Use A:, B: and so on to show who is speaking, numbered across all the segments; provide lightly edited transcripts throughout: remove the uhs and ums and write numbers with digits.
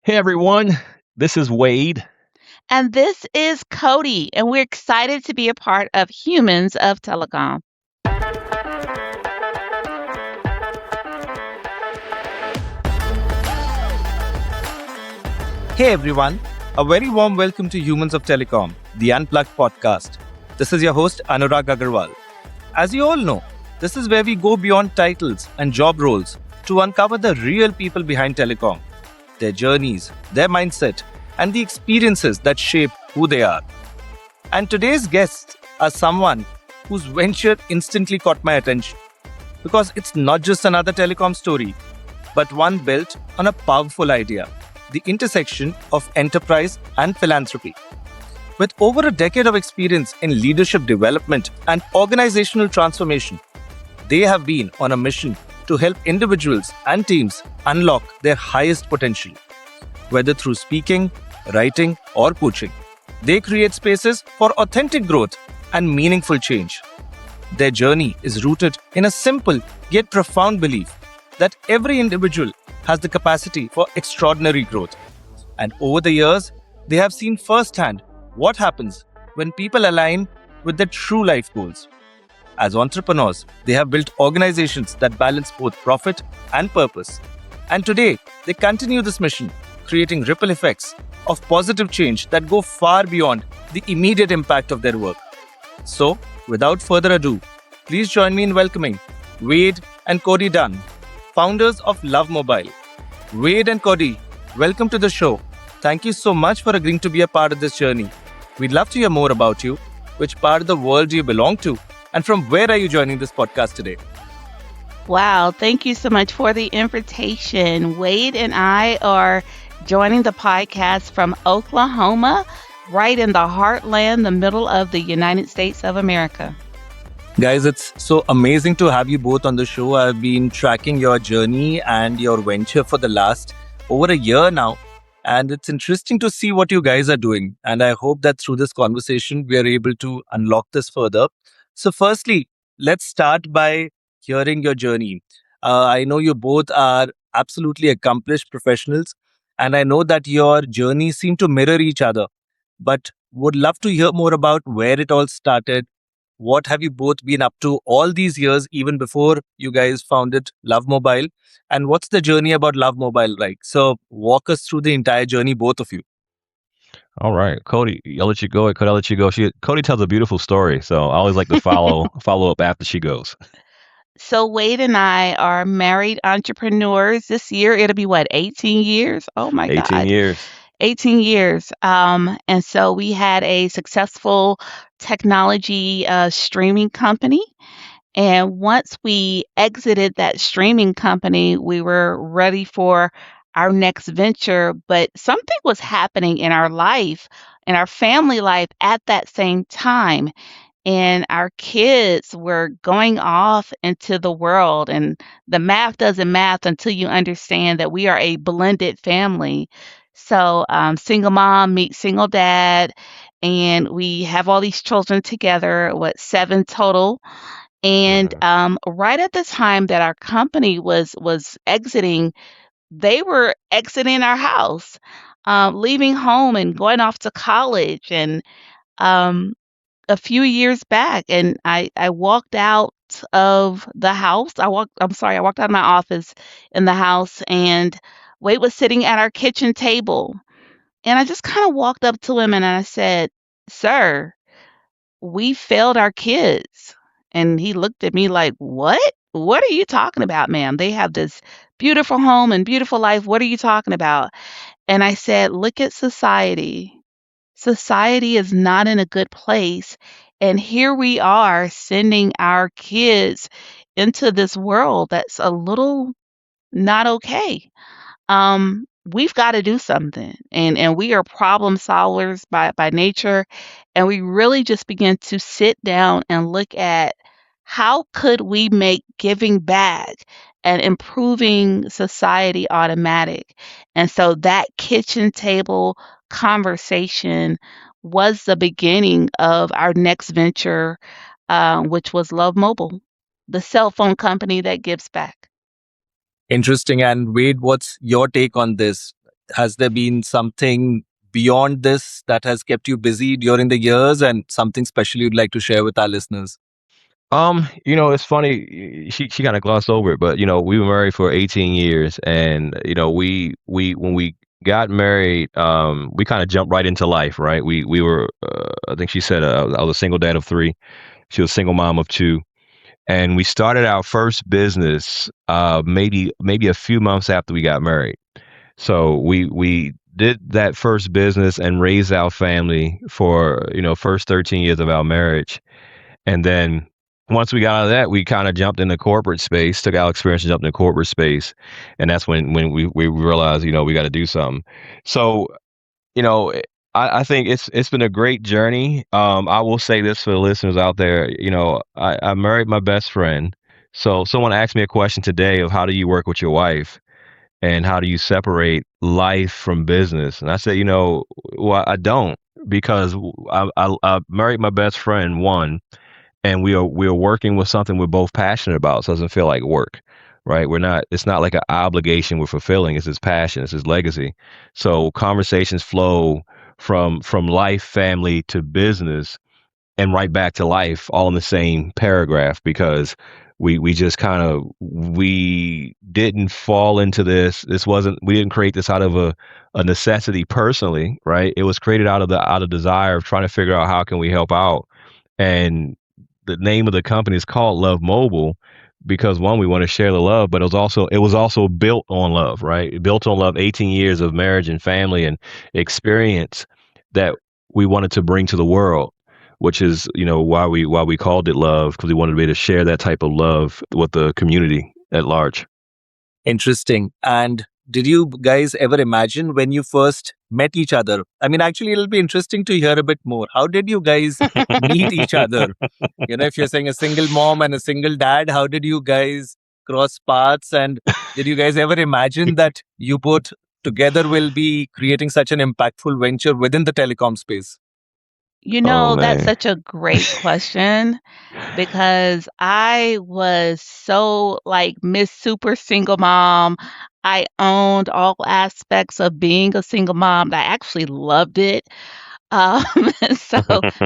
A: Hey everyone, this is Wade.
B: And this is Cody, and we're excited to be a part of Humans of Telecom.
C: Hey everyone, a very warm welcome to Humans of Telecom, the Unplugged podcast. This is your host Anurag Aggarwal. As you all know, this is where we go beyond titles and job roles to uncover the real people behind telecom, their journeys, their mindset, and the experiences that shape who they are. And today's guests are someone whose venture instantly caught my attention because it's not just another telecom story, but one built on a powerful idea: the intersection of enterprise and philanthropy. With over a decade of experience in leadership development and organizational transformation, they have been on a mission to help individuals and teams unlock their highest potential. Whether through speaking, writing, or coaching, they create spaces for authentic growth and meaningful change. Their journey is rooted in a simple yet profound belief that every individual has the capacity for extraordinary growth. And over the years, they have seen firsthand what happens when people align with their true life goals. As entrepreneurs, they have built organizations that balance both profit and purpose. And today, they continue this mission, creating ripple effects of positive change that go far beyond the immediate impact of their work. So, without further ado, please join me in welcoming Wade and Koddi Dunn, founders of Love Mobile. Wade and Koddi, welcome to the show. Thank you so much for agreeing to be a part of this journey. We'd love to hear more about you. Which part of the world do you belong to? And from where are you joining this podcast today?
B: Wow, thank you so much for the invitation. Wade and I are joining the podcast from Oklahoma, right in the heartland, the middle of the United States of America.
C: Guys, it's so amazing to have you both on the show. I've been tracking your journey and your venture for the last over a year now. And it's interesting to see what you guys are doing. And I hope that through this conversation, we are able to unlock this further. So, firstly, let's start by hearing your journey. I know you both are absolutely accomplished professionals, and I know that your journeys seem to mirror each other. But would love to hear more about where it all started. What have you both been up to all these years, even before you guys founded Love Mobile? And what's the journey about Love Mobile like? So, walk us through the entire journey, both of you.
A: All right, Cody, I'll let you go. Cody, I'll let you go. Cody tells a beautiful story, so I always like to follow up after she goes.
B: So, Wade and I are married entrepreneurs. This year, it'll be what, 18 years? Oh my
A: 18
B: God.
A: years.
B: 18 years. And so we had a successful technology streaming company. And once we exited that streaming company, we were ready for our next venture. But something was happening in our life, in our family life at that same time. And our kids were going off into the world. And the math doesn't math until you understand that we are a blended family. So, single mom meets single dad, and we have all these children together, what, seven total. And
A: Mhm.
B: right at the time that our company was exiting, they were exiting our house, leaving home and going off to college. And um, a few years back, and I walked out of the house. I walked out of my office in the house, and Wade was sitting at our kitchen table. And I just kind of walked up to him and I said, "Sir, we failed our kids." And he looked at me like, "What? What are you talking about, ma'am? They have this beautiful home and beautiful life. What are you talking about?" And I said, "Look at society. Society is not in a good place. And here we are sending our kids into this world that's a little not okay. We've got to do something. And we are problem solvers by nature. And we really just begin to sit down and look at how could we make giving back and improving society automatic. And so that kitchen table conversation was the beginning of our next venture, which was Love Mobile, the cell phone company that gives back.
C: Interesting. And Wade, what's your take on this? has there been something beyond this that has kept you busy during the years, and something special you'd like to share with our listeners?
A: It's funny. She kind of glossed over it, but we were married for 18 years, and we when we got married, we kind of jumped right into life, right? We were, I think she said, I was a single dad of three. She was a single mom of two, and we started our first business, maybe a few months after we got married. So we did that first business and raised our family for first 13 years of our marriage. And then once we got out of that, we kind of jumped into corporate space, took our experience and jumped into corporate space. And that's when we realized, we got to do something. So, you know, I think it's been a great journey. I will say this for the listeners out there, I married my best friend. So someone asked me a question today of how do you work with your wife and how do you separate life from business? And I said, well, I don't, because I married my best friend, one, and we are working with something we're both passionate about, so it doesn't feel like work, right? It's not like an obligation we're fulfilling. It's his passion, it's his legacy. So conversations flow from life, family to business, and right back to life, all in the same paragraph, because we just kind of, we didn't fall into this wasn't, we didn't create this out of a necessity personally, right? It was created out of desire of trying to figure out how can we help out. And the name of the company is called Love Mobile, because one, we want to share the love, but it was also built on love, right? Built on love, 18 years of marriage and family and experience that we wanted to bring to the world, which is why we called it love, because we wanted to be able to share that type of love with the community at large.
C: Interesting. And did you guys ever imagine when you first met each other? I mean, actually, it'll be interesting to hear a bit more. How did you guys meet each other? If you're saying a single mom and a single dad, how did you guys cross paths? And did you guys ever imagine that you both together will be creating such an impactful venture within the telecom space?
A: Oh
B: That's
A: man.
B: such a great question because I was so like Miss Super Single Mom. I owned all aspects of being a single mom. I actually loved it. Um, so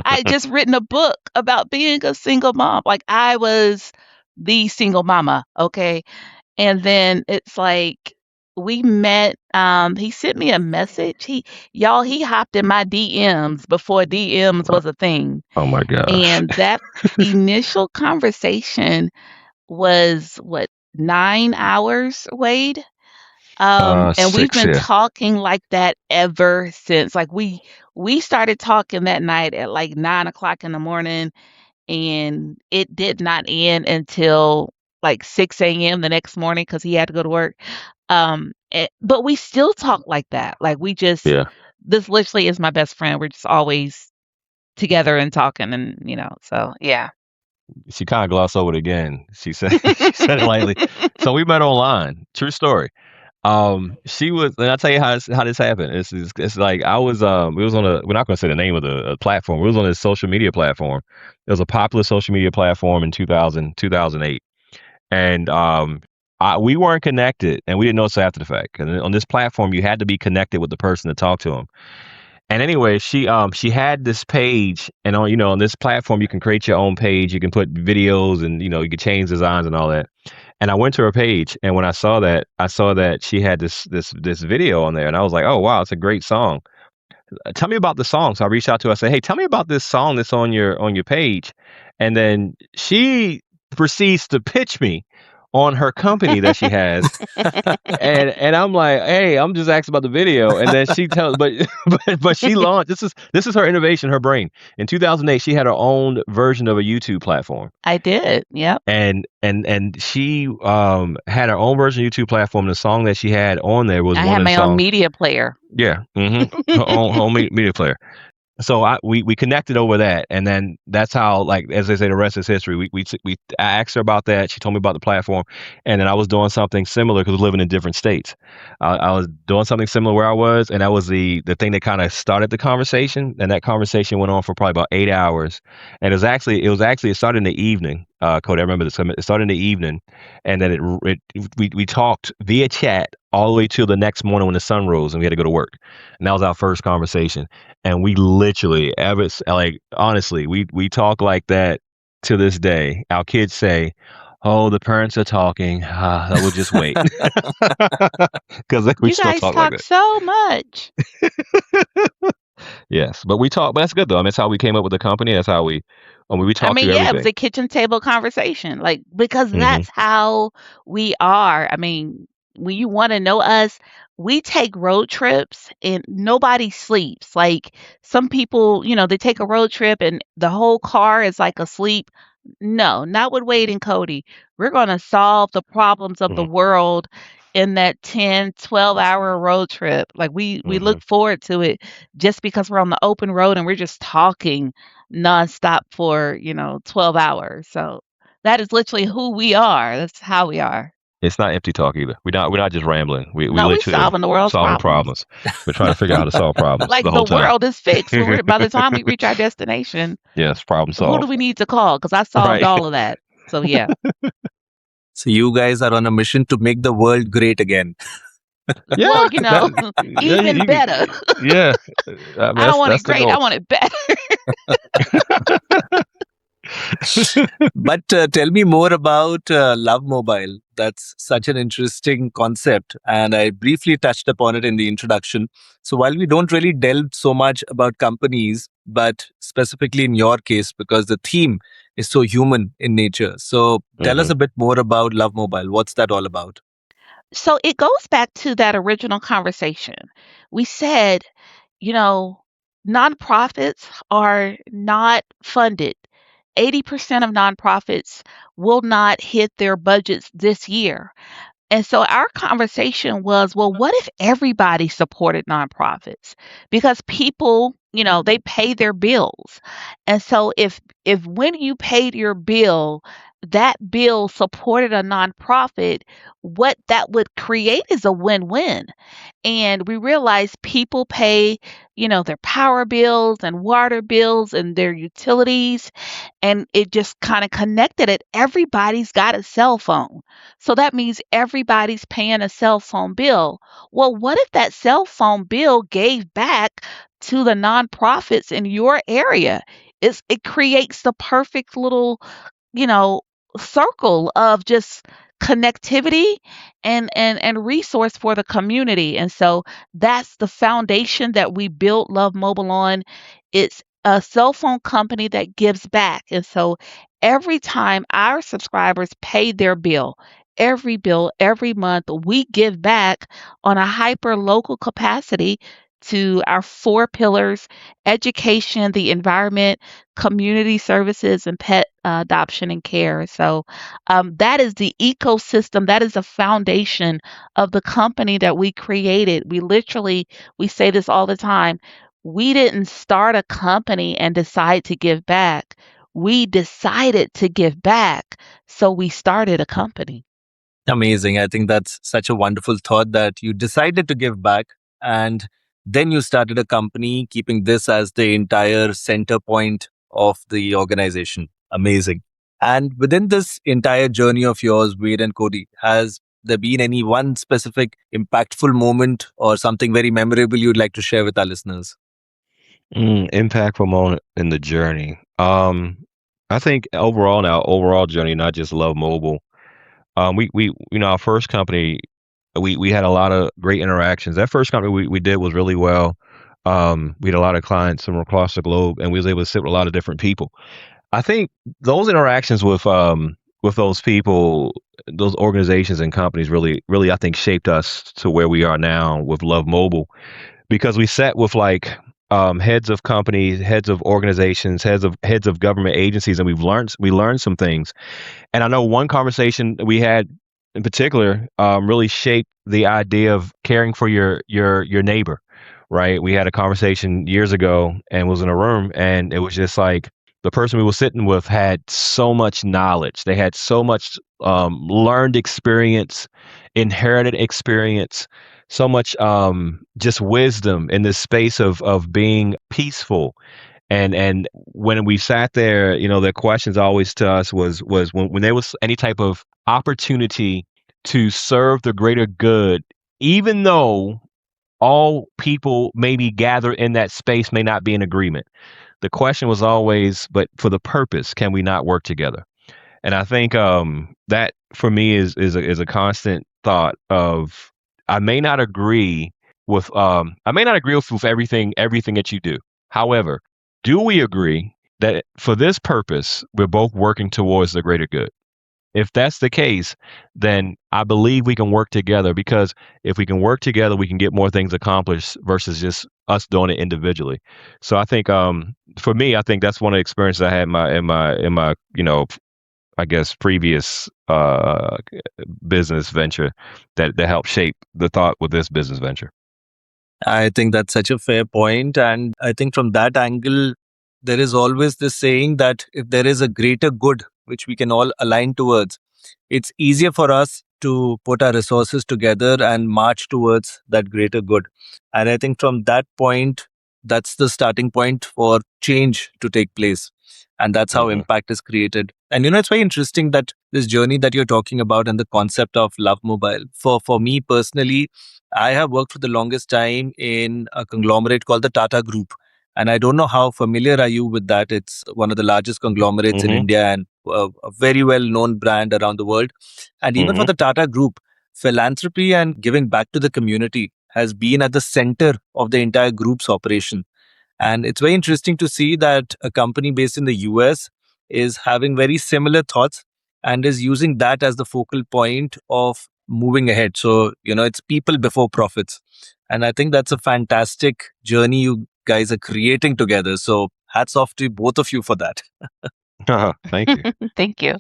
B: I had just written a book about being a single mom. Like I was the single mama, okay? And then it's like we met, he sent me a message. He hopped in my DMs before DMs was a thing.
A: Oh my gosh.
B: And that initial conversation was what, 9 hours, Wade? And we've
A: Six,
B: been
A: yeah.
B: talking like that ever since. Like we started talking that night at like 9 o'clock in the morning, and it did not end until like 6 a.m. the next morning because he had to go to work. But we still talk like that. Like
A: Yeah.
B: this literally is my best friend. We're just always together and talking, and so yeah.
A: She kind of glossed over it again. She said she said it lightly. So we met online. True story. She was, and I'll tell you how this happened. It's like I was, we was on we're not going to say the name of the platform. We was on a social media platform. It was a popular social media platform in 2008. And we weren't connected, and we didn't know this after the fact. And on this platform, you had to be connected with the person to talk to them. And anyway, she had this page, and on this platform, you can create your own page. You can put videos, and you can change designs and all that. And I went to her page, and when I saw that she had this video on there, and I was like, oh wow, it's a great song. Tell me about the song. So I reached out to her. I said, hey, tell me about this song that's on your page. And then she proceeds to pitch me on her company that she has. And I'm like, hey, I'm just asking about the video. And then she tells, but but she launched. This is her innovation, her brain. In 2008, she had her own version of a YouTube platform.
B: I did. Yep.
A: And she had her own version of YouTube platform. The song that she had on there was
B: I
A: one
B: had
A: of the
B: my own
A: songs.
B: media player.
A: Yeah, her own media player. So we connected over that, and then that's how, like, as they say, the rest is history. I asked her about that. She told me about the platform, and then I was doing something similar because we're living in different states. I was doing something similar where I was, and that was the thing that kind of started the conversation. And that conversation went on for probably about 8 hours, and it started in the evening. Cody, I remember this. It started in the evening, and then we talked via chat all the way till the next morning when the sun rose, and we had to go to work. And that was our first conversation. And we literally, ever like honestly, we talk like that to this day. Our kids say, "Oh, the parents are talking. I will just wait," because we
B: You
A: still
B: guys
A: talk like
B: talk
A: that.
B: so much.
A: Yes, but we talk. But that's good though. I mean, that's how we came up with the company. That's how we
B: I
A: talk
B: mean,
A: through
B: yeah, it was
A: everything.
B: a kitchen table conversation. Like, because
A: Hmm.
B: that's how we are. I mean, when you want to know us, we take road trips and nobody sleeps. Like, some people, they take a road trip and the whole car is like asleep. No, not with Wade and Cody. We're going to solve the problems of the
A: Hmm.
B: world in that 10, 12-hour road trip. Like, we
A: Hmm.
B: look forward to it just because we're on the open road and we're just talking nonstop for, 12 hours. So that is literally who we are. That's how we are.
A: It's not empty talk either. We're not just rambling. We
B: No, we
A: literally are
B: solving the world's
A: solving
B: problems.
A: problems. We're trying to figure out how to solve problems
B: Like
A: the
B: the
A: whole time.
B: world is fixed. By the time we reach our destination,
A: Yes, problem
B: who do
A: solved.
B: we need to call? Because I solved
A: Right.
B: all of that. So yeah.
C: So you guys are on a mission to make the world great again.
B: Well,
A: Yeah. That. Yeah.
B: even better.
A: Yeah. I mean,
B: I don't want it
A: that's the
B: great. I
A: goal.
B: want it better.
C: But tell me more about Love Mobile. That's such an interesting concept, and I briefly touched upon it in the introduction. So while we don't really delve so much about companies, but specifically in your case, because the theme is so human in nature. So tell us
A: Hmm.
C: a bit more about Love Mobile. What's that all about?
B: So it goes back to that original conversation. We said, you know, nonprofits are not funded. 80% of nonprofits will not hit their budgets this year. And so our conversation was, well, what if everybody supported nonprofits? Because people, they pay their bills. And so if when you paid your bill, that bill supported a nonprofit, what that would create is a win-win. And we realized people pay, their power bills and water bills and their utilities, and it just kind of connected it. Everybody's got a cell phone. So that means everybody's paying a cell phone bill. Well, what if that cell phone bill gave back to the nonprofits in your area? It creates the perfect little, you know, circle of just connectivity and resource for the community. And so that's the foundation that we built Love Mobile on. It's a cell phone company that gives back. And so every time our subscribers pay their bill, every month, we give back on a hyper local capacity to our four pillars: education, the environment, community services, and pet adoption and care. So that is the ecosystem. That is the foundation of the company that we created. We say this all the time. We didn't start a company and decide to give back. We decided to give back. So we started a company.
C: Amazing. I think that's such a wonderful thought that you decided to give back and then you started a company, keeping this as the entire center point of the organization. Amazing. And within this entire journey of yours, Wade and Cody, has there been any one specific impactful moment or something very memorable you'd like to share with our listeners?
A: Impactful moment in the journey. I think overall in our overall journey, not just Love Mobile. We our first company, we had a lot of great interactions. That first company we did was really well. We had a lot of clients from across the globe, and we was able to sit with a lot of different people. I think those interactions with those people, those organizations and companies really I think shaped us to where we are now with Love Mobile, because we sat with like heads of companies, heads of organizations, heads of government agencies, and we learned some things. And I know one conversation we had in particular really shaped the idea of caring for your neighbor. Right? We had a conversation years ago and was in a room, and it was just like the person we were sitting with had so much knowledge. They had so much learned experience, inherited experience, so much just wisdom in this space of being peaceful And when we sat there, their questions always to us was when there was any type of opportunity to serve the greater good, even though all people maybe gather in that space may not be in agreement. The question was always, but for the purpose, can we not work together? And I think that for me is a constant thought of I may not agree with everything that you do. However, do we agree that for this purpose we're both working towards the greater good? If that's the case, then I believe we can work together, because if we can work together, we can get more things accomplished versus just us doing it individually. So I think for me, I think that's one of the experiences I had in my I guess previous business venture that helped shape the thought with this business venture.
C: I think that's such a fair point. And I think from that angle, there is always this saying that if there is a greater good which we can all align towards, it's easier for us to put our resources together and march towards that greater good. And I think from that point, that's the starting point for change to take place. And that's how
A: Mhm.
C: impact is created. And it's very interesting that this journey that you're talking about and the concept of Love Mobile. For me personally, I have worked for the longest time in a conglomerate called the Tata Group. And I don't know how familiar are you with that. It's one of the largest conglomerates in
A: Mhm.
C: India and a very well known brand around the world. And even for
A: Mhm.
C: the Tata Group, philanthropy and giving back to the community has been at the center of the entire group's operation. And it's very interesting to see that a company based in the US is having very similar thoughts and is using that as the focal point of moving ahead. So, it's people before profits. And I think that's a fantastic journey you guys are creating together. So, hats off to both of you for that.
A: Thank you.
B: Thank you.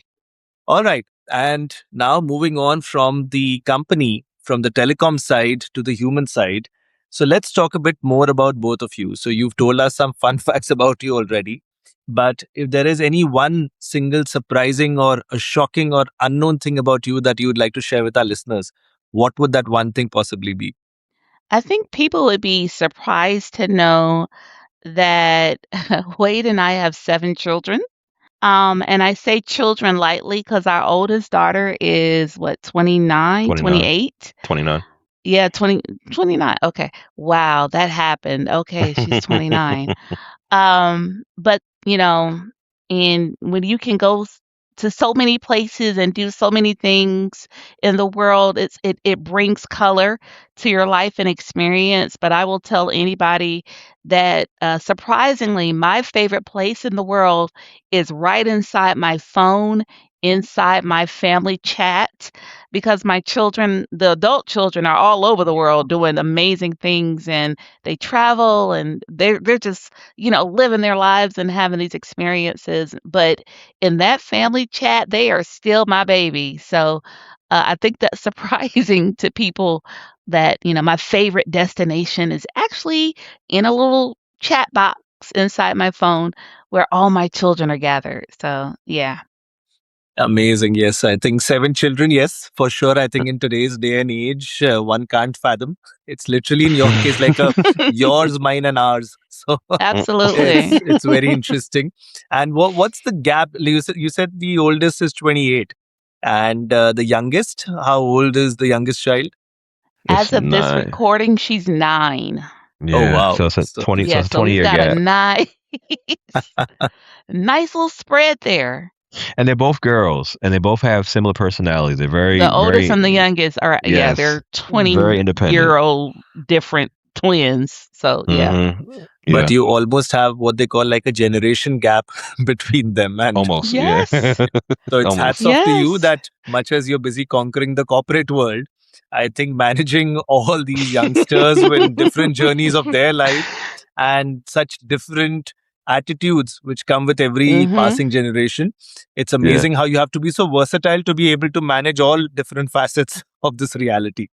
C: All right. And now moving on from the company, from the telecom side to the human side. So let's talk a bit more about both of you. So you've told us some fun facts about you already. But if there is any one single surprising or a shocking or unknown thing about you that you would like to share with our listeners, what would that one thing possibly be?
B: I think people would be surprised to know that Wade and I have 7 children. And I say children lightly because our oldest daughter is what, 29,
A: 29.
B: 28?
A: 29.
B: Yeah, 29. Okay. Wow, that happened. Okay, she's 29. But and when you can go to so many places and do so many things in the world, it brings color to your life and experience. But I will tell anybody that surprisingly, my favorite place in the world is right inside my phone, inside my family chat, because my children, the adult children, are all over the world doing amazing things, and they travel, and they're just living their lives and having these experiences. But in that family chat, they are still my baby. So I think that's surprising to people that, my favorite destination is actually in a little chat box inside my phone where all my children are gathered. So, yeah.
C: Amazing. Yes, I think 7 children. Yes, for sure. I think in today's day and age, one can't fathom. It's literally in your case like a yours, mine, and ours. So
B: Absolutely.
C: it's very interesting. And what's the gap? You said the oldest is 28, and the youngest. How old is the youngest child?
A: It's
B: As of this
A: nine.
B: recording, she's 9.
C: Oh
A: Yeah.
C: wow!
A: So it's a
C: So
A: 20. So
B: Yeah,
A: it's a
B: so
A: 20
B: we've
A: year
B: got a
A: gap.
B: nice nice little spread there.
A: And they're both girls, and they both have similar personalities. They're very,
B: The oldest
A: very,
B: and the youngest are, yeah,
A: yes,
B: they're
A: very independent.
B: 20-year-old different twins. So, yeah.
C: but
A: Yeah.
C: you almost have what they call like a generation gap between them, and
A: Almost. Yeah.
B: Yes.
C: so it's hats
A: Almost.
C: off to you
B: Yes.
C: that much as you're busy conquering the corporate world, I think managing all these youngsters with different journeys of their life and such different attitudes which come with every
B: Mhm.
C: passing generation. It's
A: Yeah.
C: amazing how you have to be so versatile to be able to manage all different facets of this reality.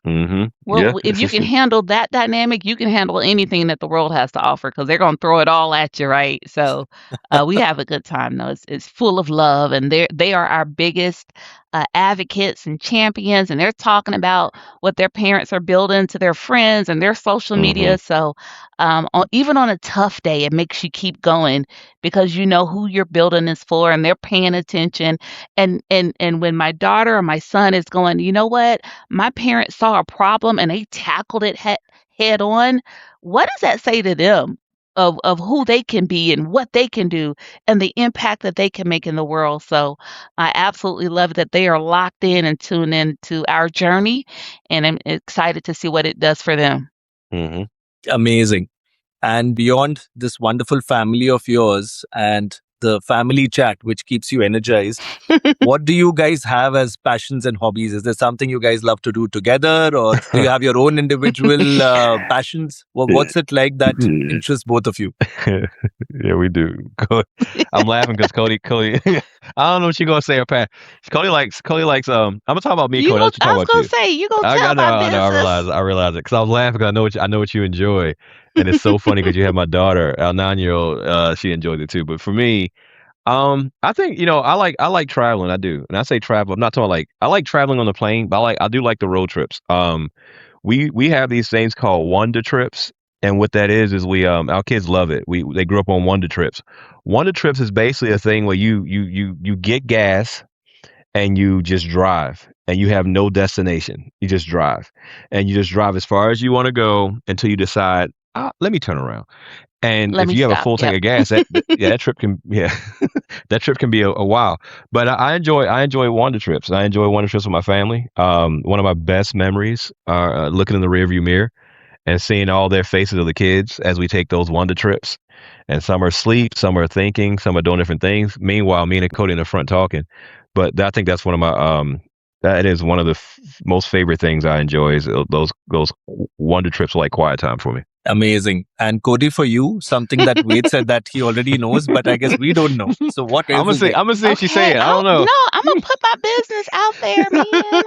B: Well,
A: Yeah.
B: if
A: It's
B: you
A: just.
B: can handle that dynamic, you can handle anything that the world has to offer because they're gonna throw it all at you, right? So, we have a good time though. It's full of love, and they are our biggest advocates and champions, and they're talking about what their parents are building to their friends and their social
A: Hmm.
B: media. So even on a tough day, it makes you keep going because you know who you're building this for, and they're paying attention. And when my daughter or my son is going, you know what, my parents saw a problem and they tackled it head on. What does that say to them? Of who they can be and what they can do and the impact that they can make in the world. So I absolutely love that they are locked in and tuned in to our journey, and I'm excited to see what it does for them.
A: Hmm.
C: Amazing. And beyond this wonderful family of yours and the family chat, which keeps you energized, what do you guys have as passions and hobbies? Is there something you guys love to do together, or do you have your own individual passions? What's it like that interests both of you?
A: Yeah, we do. I'm laughing because Cody. I don't know what you're gonna say or Pat. Cody likes. I'm gonna talk about me,
B: You
A: Cody. I'll
B: go.
A: let you
B: I
A: talk
B: was
A: about
B: gonna
A: you.
B: say you gonna
A: I
B: tell
A: know,
B: my
A: I know,
B: business.
A: I realize it because I was laughing because I know what you enjoy, and it's so funny because you have my daughter, our 9 year old. She enjoys it too. But for me, I think I like traveling. I do, and I say travel. I'm not talking like I like traveling on the plane, but I do like the road trips. We have these things called Wonder Trips, and what that is we our kids love it. They grew up on Wonder Trips. Wonder Trips is basically a thing where you get gas and you just drive and you have no destination. You just drive and you just drive as far as you want to go until you decide, let me turn around. And
B: Let
A: if
B: me
A: you have a
B: stop.
A: full tank
B: Yep.
A: of gas, yeah, that trip can that trip can be a while. But I enjoy wander trips. I enjoy wander trips with my family. One of my best memories are looking in the rearview mirror and seeing all their faces of the kids as we take those wander trips. And some are asleep, some are thinking, some are doing different things. Meanwhile, me and Cody in the front talking. But I think that's one of my that is one of the most favorite things I enjoy is those wonder trips like quiet time for me.
C: Amazing. And Cody, for you, something that Wade said that he already knows, but I guess we don't know. So what is it?
A: I'm gonna see if she say
B: Okay.
A: it. I
B: Oh
A: don't know.
B: no, I'm gonna put my business out there, man.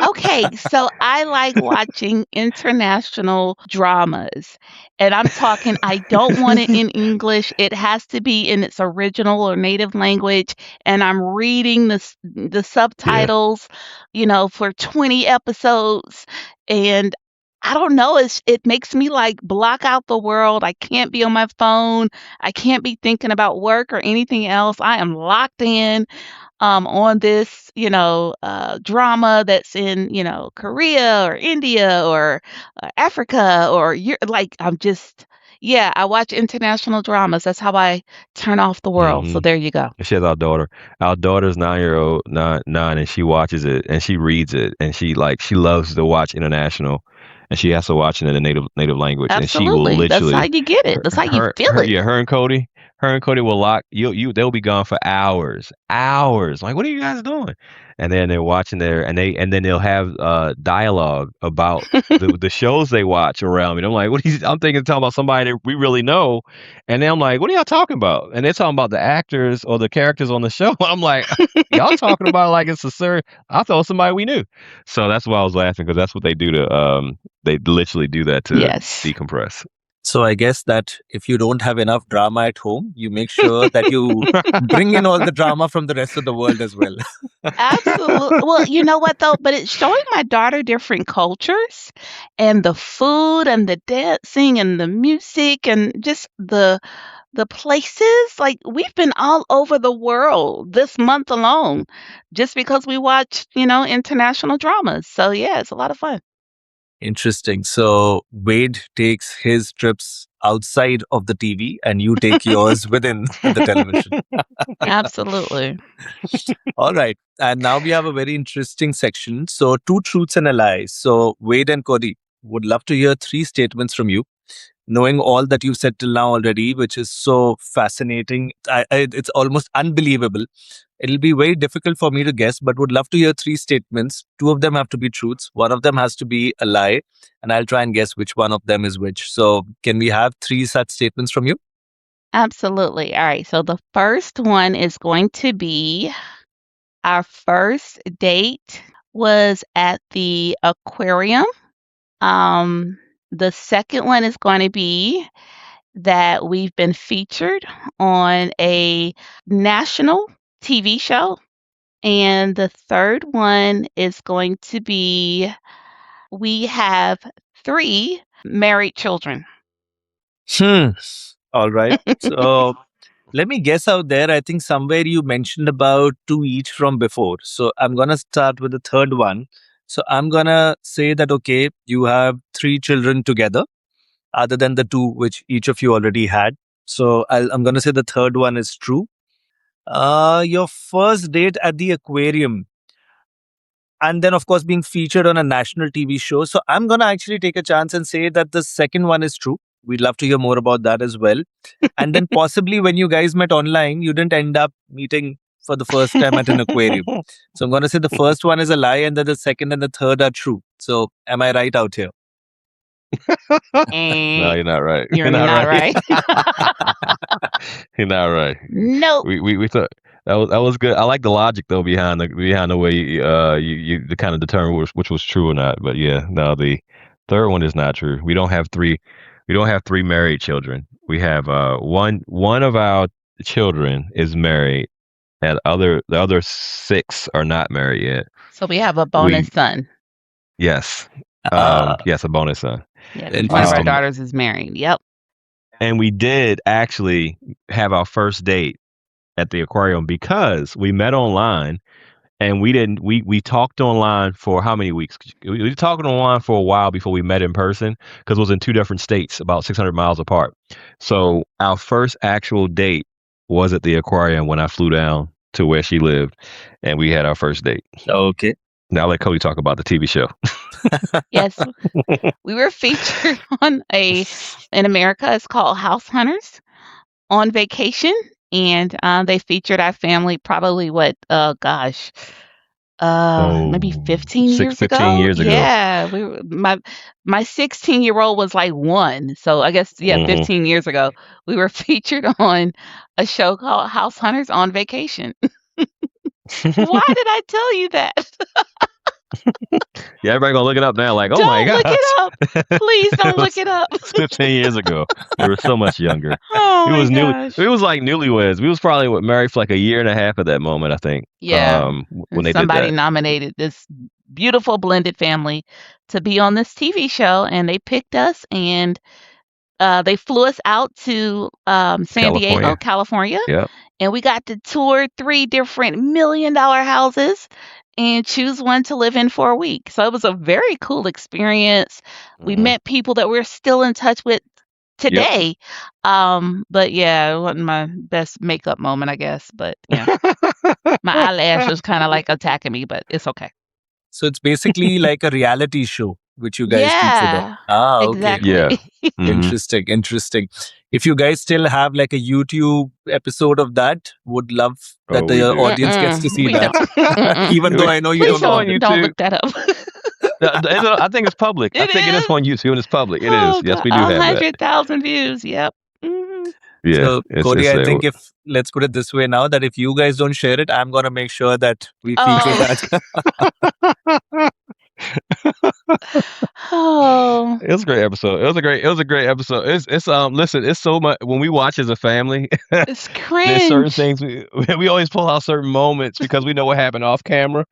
B: Okay, so I like watching international dramas. And I'm talking, I don't want it in English. It has to be in its original or native language. And I'm reading the
A: Yeah.
B: subtitles, for 20 episodes. And I don't know, it makes me like block out the world. I can't be on my phone. I can't be thinking about work or anything else. I am locked in on this, drama that's in, Korea or India or Africa or like I'm just, yeah, I watch international dramas. That's how I turn off the world. So
A: Hmm.
B: there you go.
A: She has our daughter. Our daughter's 9 year old, nine, and she watches it and she reads it and she loves to watch international, and she has to watch it in a native language, and she will
B: Absolutely. That's how
A: literally
B: you get it. That's how you feel it.
A: yeah, her and Cody will lock they'll be gone for hours. Like, what are you guys doing? And then they're watching there, and then they'll have dialogue about the shows they watch around me. And I'm like, I'm thinking talking about somebody that we really know, and then I'm like, what are y'all talking about? And they're talking about the actors or the characters on the show. I'm like, y'all talking about it like it's a sir. I thought it was somebody we knew. So that's why I was laughing because that's what they do to they literally do that to
B: Yes.
A: decompress.
C: So I guess that if you don't have enough drama at home, you make sure that you bring in all the drama from the rest of the world as well.
B: Absolutely. Well, you know what though? But it's showing my daughter different cultures and the food and the dancing and the music and just the places. Like we've been all over the world this month alone just because we watch, international dramas. So yeah, it's a lot of fun.
C: Interesting. So Wade takes his trips outside of the TV and you take yours within the television.
B: Absolutely.
C: All right. And now we have a very interesting section. So, two truths and a lie. So, Wade and Cody would love to hear three statements from you, knowing all that you've said till now already, which is so fascinating. It's almost unbelievable. It'll be very difficult for me to guess, but would love to hear three statements. Two of them have to be truths, one of them has to be a lie, and I'll try and guess which one of them is which. So, can we have three such statements from you?
B: Absolutely. All right. So the first one is going to be our first date was at the aquarium. Um, the second one is going to be that we've been featured on a national TV show. And the third one is going to be we have 3 married children.
C: Hmm. All right. So let me guess out there. I think somewhere you mentioned about 2 each from before. So I'm going to start with the third one. So I'm going to say that, okay, you have 3 children together, other than the 2 which each of you already had. So I'm going to say the third one is true. Your first date at the aquarium, and then of course being featured on a national TV show. So I'm gonna actually take a chance and say that the second one is true. We'd love to hear more about that as well. And then possibly when you guys met online, you didn't end up meeting for the first time at an aquarium. So I'm gonna say the first one is a lie, and then the second and the third are true. So am I right out here?
A: No,
B: And
A: you're not right.
B: you're
A: You're not
B: not
A: right.
B: right.
A: You're not right.
B: Nope.
A: We thought that was good. I like the logic though behind the way you to kind of determine which was true or not. But yeah, no, the third one is not true. We don't have 3 married children. We have one of our children is married, and the other 6 are not married yet.
B: So we have a bonus
A: We
B: son.
A: yes.
C: Uh,
A: Yes, a bonus son.
B: Yeah, 'cause one of our
C: Interesting.
A: Um
B: daughters is married. Yep.
A: and we did actually have our first date at the aquarium because we met online and we talked online for how many weeks? We talked online for a while before we met in person because it was in 2 different states, about 600 miles apart. So our first actual date was at the aquarium when I flew down to where she lived, and we had our first date.
C: Okay.
A: Now I'll let Cody talk about the TV show.
B: Yes, we were featured on in America. It's called House Hunters on Vacation, and they featured our family probably gosh, maybe
A: Oh,
B: 15
A: 6,
B: years
A: 15
B: ago.
A: years ago.
B: Yeah, we were my 16-year-old was like 1, so I guess yeah,
A: Hmm
B: 15 years ago we were featured on a show called House Hunters on Vacation. Why did I tell you that?
A: Yeah, everybody gonna look it up now, like, oh my
B: Don't look
A: gosh.
B: it up. Please
A: It
B: don't look
A: was
B: it up.
A: it's 15 years ago. We were so much younger.
B: Oh my
A: It
B: gosh.
A: was like newlyweds. We was probably married for like a year and a half at that moment, I think.
B: Yeah.
A: When
B: And
A: they did
B: somebody
A: that.
B: nominated this beautiful blended family to be on this TV show, and they picked us, and they flew us out to San Diego,
A: California.
B: California,
A: Yep.
B: and we got to tour 3 different $1 million houses and choose one to live in for a week. So it was a very cool experience. We
A: Mhm.
B: met people that we're still in touch with
A: Yep.
B: today. But yeah, it wasn't my best makeup moment, I guess. But yeah, my eyelash was kind of like attacking me, but it's okay.
C: So it's basically like a reality show which you guys featured on.
B: Yeah,
C: Ah, okay.
B: exactly.
A: Yeah. hmm
C: Interesting, interesting. If you guys still have like a YouTube episode of that, would love that
A: Oh, we
C: the
A: do.
C: audience gets to see
B: We
C: that.
B: don't. Mm-mm.
C: Even though I know you
B: Please
A: It's
C: don't
A: on
C: want it.
B: don't
A: YouTube.
B: look that up.
A: I think it's public. I
B: It
A: think it is
B: is.
A: on YouTube and it's public. It is.
B: Oh
A: Yes,
B: god,
A: we do have that.
B: 100,000 views. Yep. Mhm.
A: Yeah.
C: So,
A: It's
C: Cody, I think if let's put it this way now that if you guys don't share it, I'm gonna make sure that we feature
B: Oh.
C: that.
B: Oh.
A: it was a great episode. It was a great episode. It's listen, it's so much when we watch as a family.
B: It's
A: There's certain
B: cringe.
A: things we always pull out certain moments because we know what happened off camera,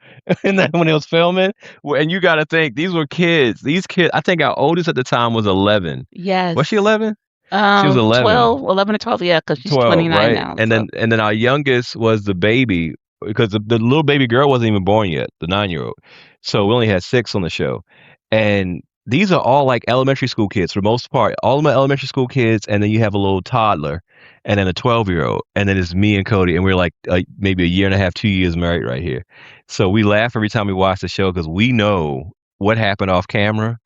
A: and then when it was filming, and you got to think these were kids. These kids, I think our oldest at the time was 11. Was she
B: Yes.
A: 11? She was 11.
B: 12, 11 or 12, yeah, because she's
A: 12,
B: 29
A: right?
B: now. So
A: And then our youngest was the baby because the little baby girl wasn't even born yet, the 9-year-old. So we only had 6 on the show. And these are all like elementary school kids for the most part. All of my elementary school kids, and then you have a little toddler, and then a 12-year-old, and then it's me and Cody, and we're like maybe a year and a half, 2 years married right here. So we laugh every time we watch the show because we know what happened off camera.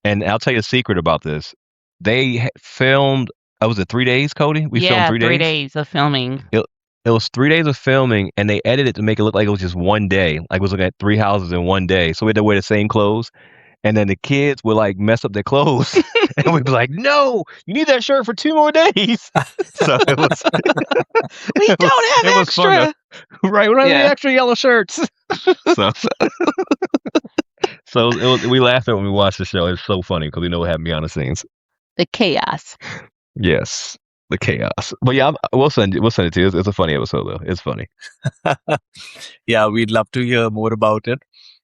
A: And I'll tell you a secret about this. They filmed. Was it 3 days, Cody? We filmed
B: yeah,
A: 3 days.
B: 3 days of filming.
A: It was 3 days of filming, and they edited it to make it look like it was just one day. Like it was looking at 3 houses in one day. So we had to wear the same clothes. And then the kids would like mess up their clothes, and we'd be like, "No, you need that shirt for 2 more days." So it was,
B: We don't have
A: it was fun,
B: extra.
A: right? We don't have any
B: Yeah.
A: extra yellow shirts. so, we laughed at it when we watched the show. It's so funny because we know what happened behind the scenes.
B: The chaos.
A: Yes. the chaos. But yeah, we'll send it to you. It's a funny episode though. It's funny.
C: Yeah, we'd love to hear more about it.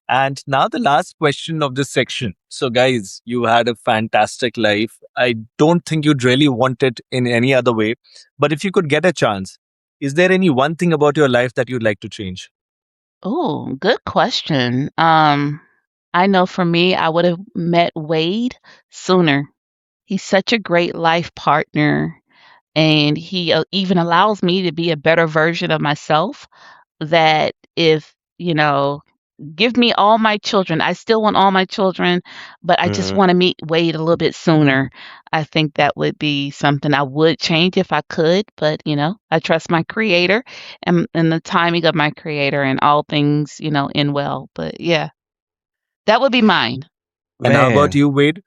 C: And now the last question of this section. So, guys, you had a fantastic life. I don't think you'd really want it in any other way. But if you could get a chance, is there any one thing about your life that you'd like to change?
B: Oh, good question. I know for me, I would have met Wade sooner. He's such a great life partner, and he even allows me to be a better version of myself. That if, give me all my children, I still want all my children, but I just
A: Hmm.
B: want to meet Wade a little bit sooner. I think that would be something I would change if I could, but I trust my creator and the timing of my creator and all things, end well. But yeah, that would be mine.
C: And how about
A: Man,
C: you, Wade?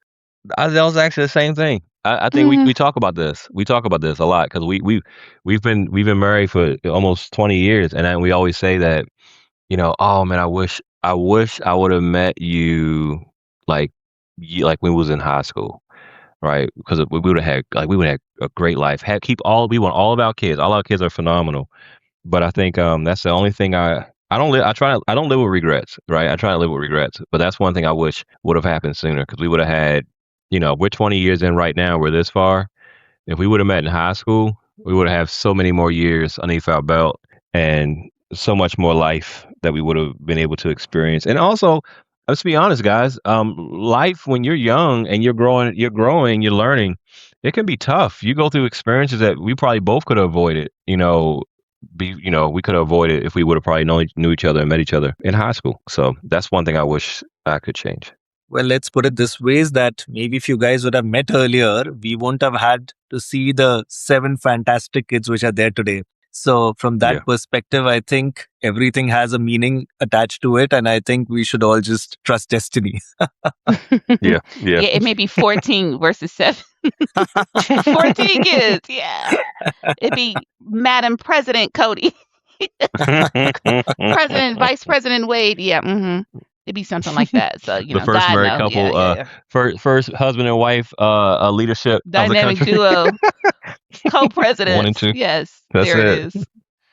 A: that was actually the same thing. I think we,
B: Mm.
A: we talk about this. We talk about this a lot because we've been married for almost 20 years, and then we always say that, oh man, I wish I would have met you like like when we was in high school, right? Because we would have had we would have had a great life. We want all of our kids. All our kids are phenomenal. But I think that's the only thing I don't live. I don't live with regrets, right? I try to live with regrets, but that's one thing I wish would have happened sooner because we would have had, we're 20 years in right now. We're this far. If we would have met in high school, we would have so many more years underneath our belt and so much more life that we would have been able to experience. And also, let's be honest, guys. Life when you're young and you're learning. It can be tough. You go through experiences that we probably both could have avoided. We could have avoided if we would have probably knew each other and met each other in high school. So that's one thing I wish I could change.
C: Well, let's put it this way is that maybe if you guys would have met earlier, we won't have had to see the seven fantastic kids which are there today. So, from
A: Yeah.
C: that perspective, I think everything has a meaning attached to it. And I think we should all just trust destiny.
A: Yeah. Yeah.
B: Yeah, it may be 14 versus 7. 14 kids, yeah. It'd be Madam President Cody. President, Vice President Wade, yeah, it'd be something like that. So,
A: The first
B: God
A: married
B: no, yeah,
A: couple,
B: yeah, yeah.
A: first husband and wife, leadership of the
B: Dynamic
A: country.
B: duo,
A: 1 and
B: co-presidents.
A: 2.
B: Yes,
A: That's
B: there it
A: it.
B: is.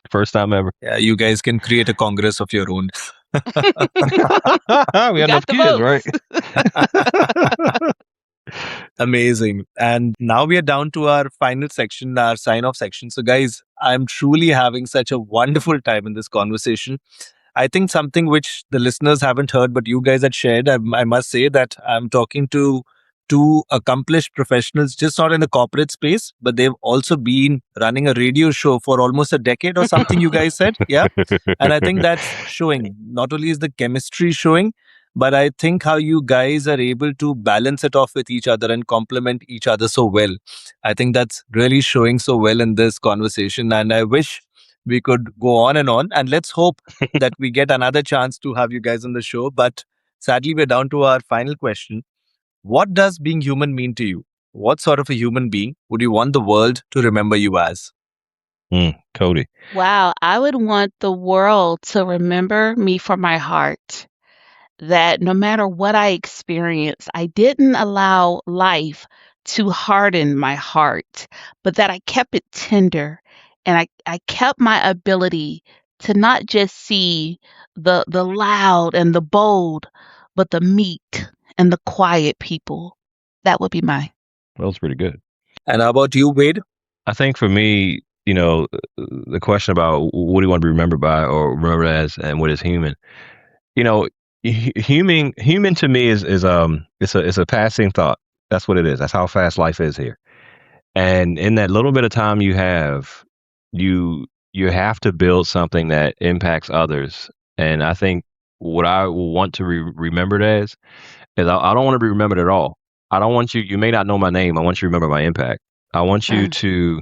A: First time ever.
C: Yeah, you guys can create a congress of your own.
A: We got enough
B: the
A: kids,
B: votes.
A: right?
C: Amazing. And now we are down to our final section, our sign off section. So, guys, I'm truly having such a wonderful time in this conversation. I think something which the listeners haven't heard, but you guys had shared, I must say that I'm talking to two accomplished professionals, just not in the corporate space, but they've also been running a radio show for almost a decade or something, you guys said. Yeah. And I think that's showing. Not only is the chemistry showing, but I think how you guys are able to balance it off with each other and complement each other so well. I think that's really showing so well in this conversation. And I wish we could go on and on. And let's hope that we get another chance to have you guys on the show. But sadly, we're down to our final question. What does being human mean to you? What sort of a human being would you want the world to remember you as?
A: Cody.
B: Wow, I would want the world to remember me for my heart. That no matter what I experience, I didn't allow life to harden my heart, but that I kept it tender and I kept my ability to not just see the loud and the bold, but the meek and the quiet people. That would be mine.
A: That was pretty good.
C: And how about you, Wade?
A: I think for me, the question about what do you want to be remembered by or remembered as, and what is human, you know, human to me it's a passing thought. That's what it is. That's how fast life is here. And in that little bit of time you have, you have to build something that impacts others. And I think what I want to be remembered as is I don't want to be remembered at all. I don't want you. You may not know my name. I want you to remember my impact. I want you
B: Mm.
A: to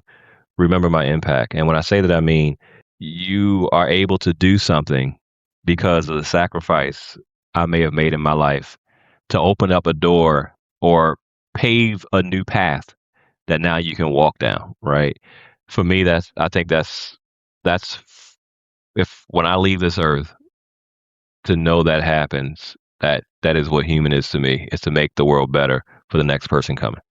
A: remember my impact. And when I say that, I mean you are able to do something because of the sacrifice I may have made in my life to open up a door or pave a new path that now you can walk down, right? For me, I think that's if when I leave this earth to know that happens, that is what human is to me, is to make the world better for the next person coming.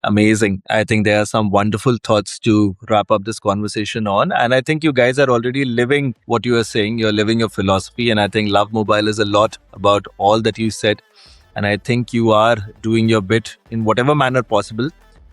C: Amazing. I think there are some wonderful thoughts to wrap up this conversation on. And I think you guys are already living what you are saying. You're living your philosophy. And I think Love Mobile is a lot about all that you said. And I think you are doing your bit in whatever manner possible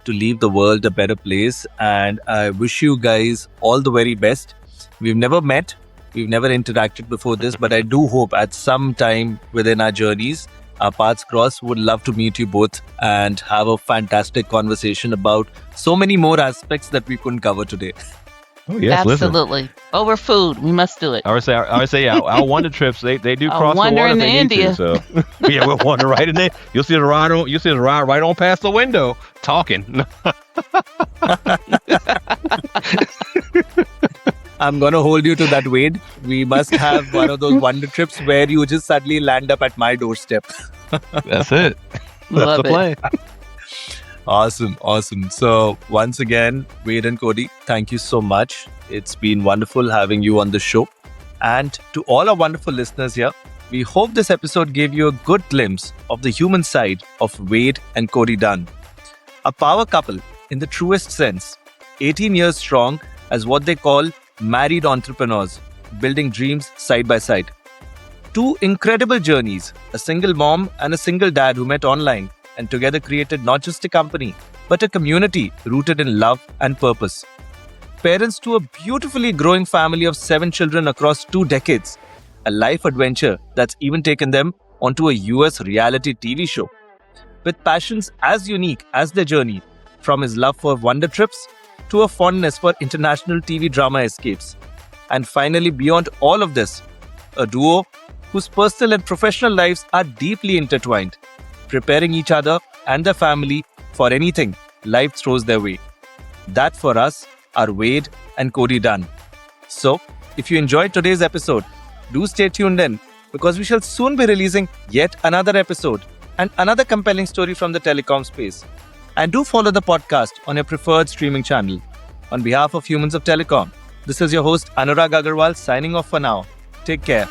C: to leave the world a better place. And I wish you guys all the very best. We've never met, we've never interacted before this, but I do hope at some time within our journeys, our paths cross. Would love to meet you both and have a fantastic conversation about so many more aspects that we couldn't cover today.
A: Oh yes, listen.
B: Absolutely. Over food, we must do it.
A: I would say, our wonder trips they do
B: A
A: cross the
B: wander
A: water if
B: into
A: they need
B: India.
A: to. So yeah, we'll wander right in there. You'll see the ride right on past the window talking.
C: I'm gonna hold you to that, Wade. We must have one of those wonder trips where you just suddenly land up at my doorstep.
A: That's it. That's
B: Love
A: the
B: it.
A: plan.
C: Awesome. So once again, Wade and Koddi, thank you so much. It's been wonderful having you on the show. And to all our wonderful listeners here, we hope this episode gave you a good glimpse of the human side of Wade and Koddi Dunn. A power couple in the truest sense, 18 years strong as what they call married entrepreneurs, building dreams side by side. Two incredible journeys, a single mom and a single dad who met online and together created not just a company, but a community rooted in love and purpose. Parents to a beautifully growing family of 7 children across 2 decades, a life adventure that's even taken them onto a US reality TV show. With passions as unique as their journey, from his love for wonder trips to a fondness for international TV drama escapes. And finally, beyond all of this, a duo whose personal and professional lives are deeply intertwined, preparing each other and their family for anything life throws their way. That for us are Wade and Koddi Dunn. So, if you enjoyed today's episode, do stay tuned in because we shall soon be releasing yet another episode and another compelling story from the telecom space. And do follow the podcast on your preferred streaming channel. On behalf of Humans of Telecom, this is your host Anurag Aggarwal signing off for now. Take care.